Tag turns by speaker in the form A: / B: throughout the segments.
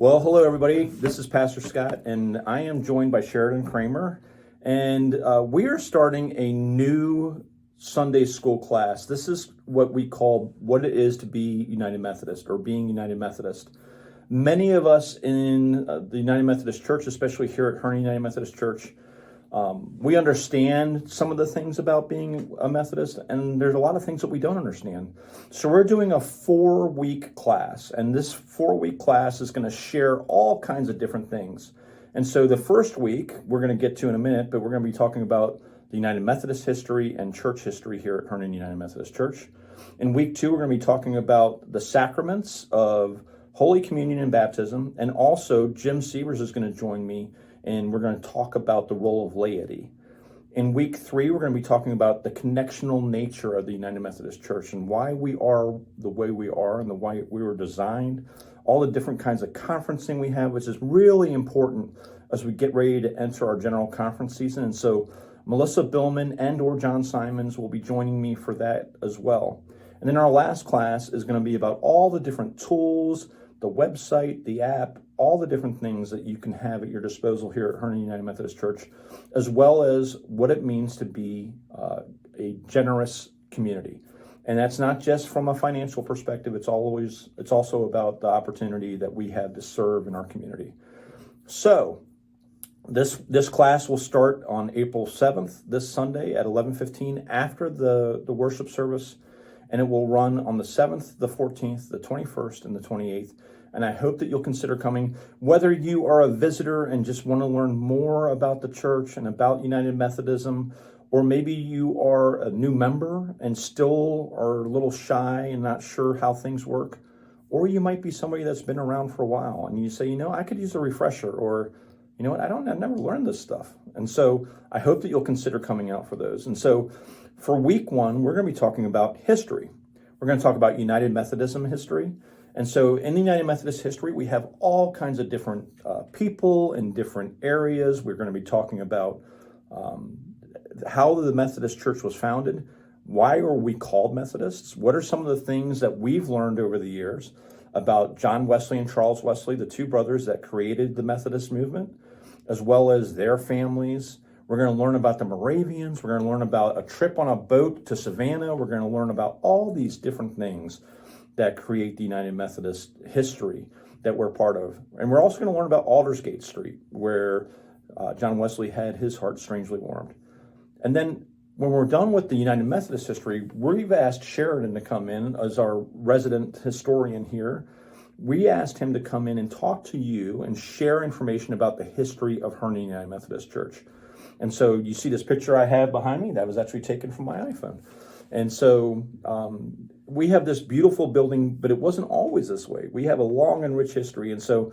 A: Well, hello everybody. This is Pastor Scott, and I am joined by Sheridan Kramer, and we are starting a new Sunday school class. This is what we call what it is to be United Methodist or being United Methodist. Many of us in the United Methodist Church, especially here at Herndon United Methodist Church, we understand some of the things about being a Methodist, and there's a lot of things that we don't understand. So we're doing a 4-week class, and this 4-week class is going to share all kinds of different things. And so the first week, we're going to get to in a minute, but we're going to be talking about the United Methodist history and church history here at Herndon United Methodist Church. In week 2, we're going to be talking about the sacraments of Holy Communion and baptism, and also Jim Sievers is going to join me, and we're going to talk about the role of laity. In week 3, we're going to be talking about the connectional nature of the United Methodist Church and why we are the way we are and the way we were designed, all the different kinds of conferencing we have, which is really important as we get ready to enter our general conference season. And so Melissa Billman and or John Simons will be joining me for that as well. And then our last class is going to be about all the different tools, the website, the app, all the different things that you can have at your disposal here at Herndon United Methodist Church, as well as what it means to be a generous community. And that's not just from a financial perspective, it's also about the opportunity that we have to serve in our community. So this class will start on April 7th, this Sunday at 11:15 after the worship service, and it will run on the 7th, the 14th, the 21st, and the 28th. And I hope that you'll consider coming, whether you are a visitor and just want to learn more about the church and about United Methodism, or maybe you are a new member and still are a little shy and not sure how things work, or you might be somebody that's been around for a while and you say, I could use a refresher, or you know what, I've never learned this stuff. And so I hope that you'll consider coming out for those. And so for week 1, we're going to be talking about history. We're going to talk about United Methodism history. And so in the United Methodist history, we have all kinds of different people in different areas. We're going to be talking about how the Methodist Church was founded. Why are we called Methodists? What are some of the things that we've learned over the years about John Wesley and Charles Wesley, the two brothers that created the Methodist movement, as well as their families? We're going to learn about the Moravians. We're going to learn about a trip on a boat to Savannah. We're going to learn about all these different things that create the United Methodist history that we're part of. And we're also going to learn about Aldersgate Street, where John Wesley had his heart strangely warmed. And then when we're done with the United Methodist history, we've asked Sheridan to come in as our resident historian here. We asked him to come in and talk to you and share information about the history of Herndon United Methodist Church. And so you see this picture I have behind me, that was actually taken from my iPhone. And so we have this beautiful building, but it wasn't always this way. We have a long and rich history. And so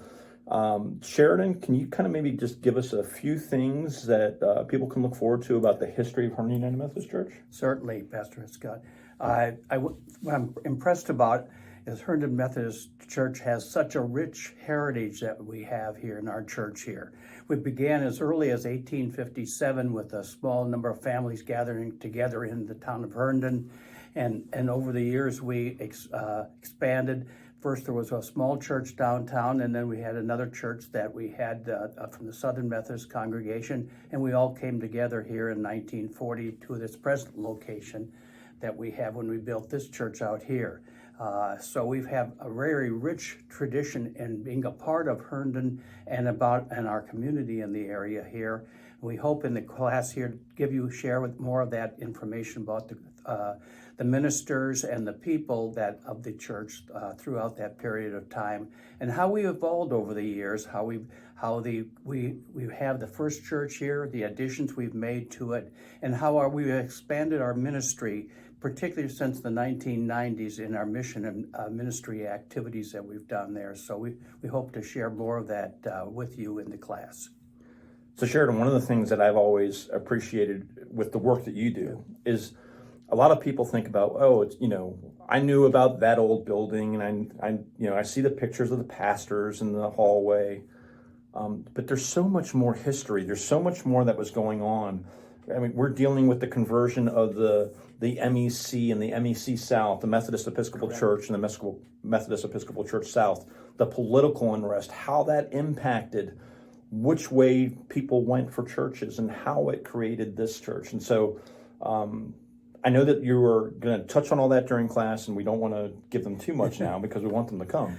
A: Sheridan, can you kind of maybe just give us a few things that people can look forward to about the history of Herndon United Methodist Church?
B: Certainly, Pastor Scott. What I'm impressed about is Herndon Methodist Church has such a rich heritage that we have here in our church here. We began as early as 1857 with a small number of families gathering together in the town of Herndon, and over the years we expanded. First there was a small church downtown, and then we had another church that we had from the Southern Methodist congregation, and we all came together here in 1940 to this present location that we have when we built this church out here. So we have a very rich tradition in being a part of Herndon and our community in the area here. We hope in the class here to share with more of that information about the ministers and the people of the church throughout that period of time, and how we evolved over the years, how we have the first church here, the additions we've made to it, and how we've expanded our ministry, particularly since the 1990s in our mission and ministry activities that we've done there. So we hope to share more of that with you in the class.
A: So Sheridan, one of the things that I've always appreciated with the work that you do is a lot of people think about, I knew about that old building, and I see the pictures of the pastors in the hallway, but there's so much more history. There's so much more that was going on I mean, we're dealing with the conversion of the MEC and the MEC South, the Methodist Episcopal Church and the Methodist Episcopal Church South, the political unrest, how that impacted which way people went for churches and how it created this church. And so I know that you were going to touch on all that during class, and we don't want to give them too much now because we want them to come.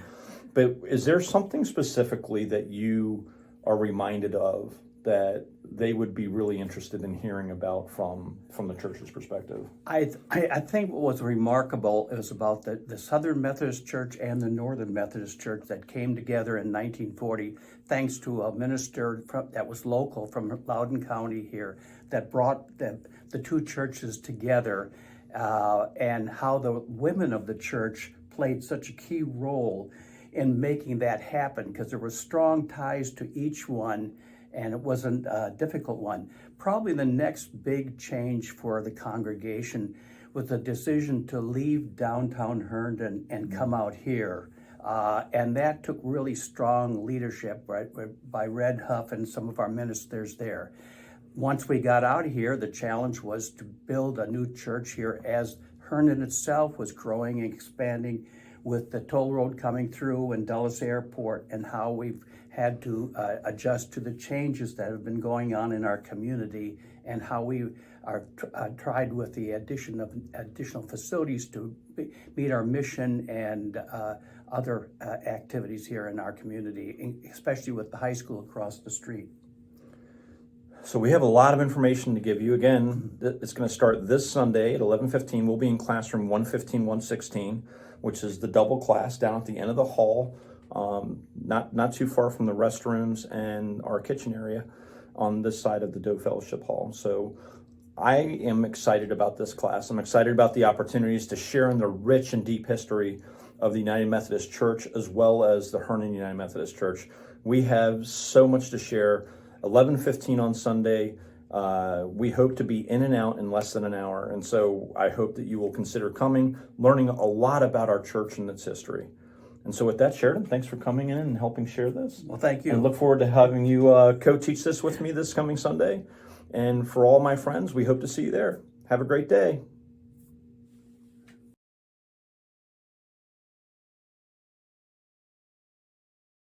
A: But is there something specifically that you are reminded of that they would be really interested in hearing about from the church's perspective?
B: I think what was remarkable is about the Southern Methodist Church and the Northern Methodist Church that came together in 1940, thanks to a minister that was local from Loudoun County here, that brought the two churches together, and how the women of the church played such a key role in making that happen, because there were strong ties to each one, and it wasn't a difficult one. Probably the next big change for the congregation was the decision to leave downtown Herndon and come out here. And that took really strong leadership, right, by Red Huff and some of our ministers there. Once we got out of here, the challenge was to build a new church here as Herndon itself was growing and expanding with the toll road coming through and Dulles Airport, and how we've had to adjust to the changes that have been going on in our community, and how we are tried with the addition of additional facilities to meet our mission and other activities here in our community, especially with the high school across the street.
A: So we have a lot of information to give you. Again, it's going to start this Sunday at 11:15. We'll be in classroom 115, 116, which is the double class down at the end of the hall, not too far from the restrooms and our kitchen area on this side of the Doe Fellowship Hall. So I am excited about this class. I'm excited about the opportunities to share in the rich and deep history of the United Methodist Church, as well as the Herndon United Methodist Church. We have so much to share. 11:15 on Sunday. We hope to be in and out in less than an hour. And so I hope that you will consider coming, learning a lot about our church and its history. And so with that, Sheridan, thanks for coming in and helping share this.
B: Well, thank you.
A: And look forward to having you co-teach this with me this coming Sunday. And for all my friends, we hope to see you there. Have a great day.